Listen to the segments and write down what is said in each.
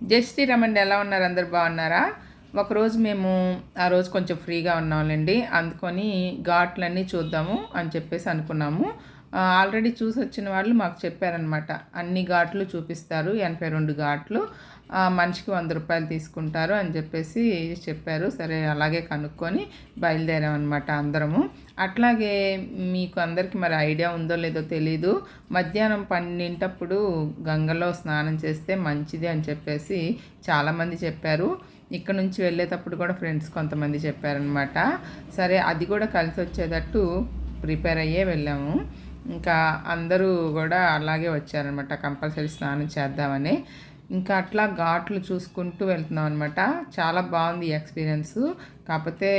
జై శ్రీరామ్ అండి. ఎలా ఉన్నారు? అందరు బాగున్నారా? ఒకరోజు మేము ఆ రోజు కొంచెం ఫ్రీగా ఉన్నాంలేండి. అందుకని ఘాట్లన్నీ చూద్దాము అని చెప్పేసి అనుకున్నాము. ఆల్రెడీ చూసి వచ్చిన వాళ్ళు మాకు చెప్పారనమాట. అన్ని ఘాట్లు చూపిస్తారు, 82 ఘాట్లు, మనిషికి 100 రూపాయలు తీసుకుంటారు అని చెప్పేసి చెప్పారు. సరే అలాగే కనుక్కొని బయలుదేరామన్నమాట అందరము. అట్లాగే మీకు అందరికీ మరి ఐడియా ఉందో లేదో తెలీదు, మధ్యాహ్నం 12 గంగలో స్నానం చేస్తే మంచిది అని చెప్పేసి చాలామంది చెప్పారు. ఇక్కడ నుంచి వెళ్ళేటప్పుడు కూడా ఫ్రెండ్స్ కొంతమంది చెప్పారనమాట. సరే అది కూడా కలిసి వచ్చేటట్టు ప్రిపేర్ అయ్యే వెళ్ళాము. ఇంకా అందరూ కూడా అలాగే వచ్చారనమాట, కంపల్సరీ స్నానం చేద్దామని. ఇంకా అట్లా ఘాట్లు చూసుకుంటూ వెళ్తున్నాం అనమాట. చాలా బాగుంది ఈ ఎక్స్పీరియన్స్. కాకపోతే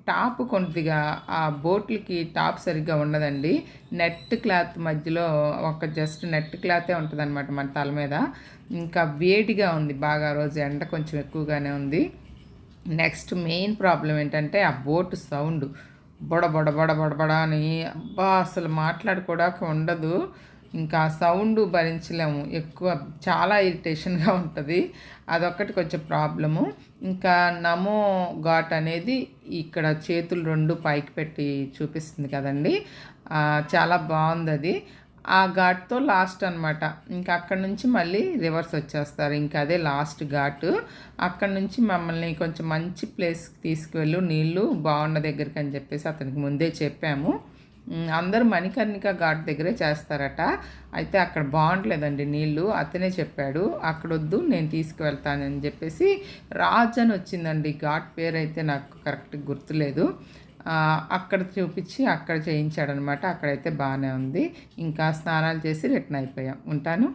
టాప్ కొద్దిగా ఆ బోట్లకి టాప్ సరిగ్గా ఉండదండి. నెట్ క్లాత్ మధ్యలో ఒక జస్ట్ నెట్ క్లాతే ఉంటుంది అనమాట మన తల మీద. ఇంకా వేడిగా ఉంది బాగా, రోజు ఎండ కొంచెం ఎక్కువగానే ఉంది. నెక్స్ట్ మెయిన్ ప్రాబ్లం ఏంటంటే ఆ బోటు సౌండ్, బొడ బొడ బొడ బొడబడ అని అబ్బా అసలు మాట్లాడుకోవడానికి ఉండదు. ఇంకా సౌండ్ భరించలేము, ఎక్కువ చాలా ఇరిటేషన్గా ఉంటుంది. అదొక్కటి కొంచెం ప్రాబ్లము. ఇంకా నమో ఘాట్ అనేది ఇక్కడ చేతులు 2 పైకి పెట్టి చూపిస్తుంది కదండి, చాలా బాగుంది అది. ఆ ఘాట్తో లాస్ట్ అనమాట. ఇంకా అక్కడ నుంచి మళ్ళీ రివర్స్ వచ్చేస్తారు. ఇంకా అదే లాస్ట్ ఘాటు. అక్కడ నుంచి మమ్మల్ని కొంచెం మంచి ప్లేస్కి తీసుకువెళ్ళు, నీళ్ళు బాగున్న దగ్గరికి అని చెప్పేసి అతనికి ముందే చెప్పాము. అందరూ మణికర్ణిక ఘాట్ దగ్గరే చేస్తారట. అయితే అక్కడ బాగుంటలేదండి నీళ్ళు. అతనే చెప్పాడు అక్కడ వద్దు, నేను తీసుకువెళ్తానని చెప్పేసి. రాజ్ అని వచ్చిందండి ఘాట్ పేరు, అయితే నాకు కరెక్ట్గా గుర్తులేదు. అక్కడ చూపించి అక్కడ చేయించాడనమాట. అక్కడైతే బాగానే ఉంది. ఇంకా స్నానాలు చేసి రిటర్న్ అయిపోయాం. ఉంటాను.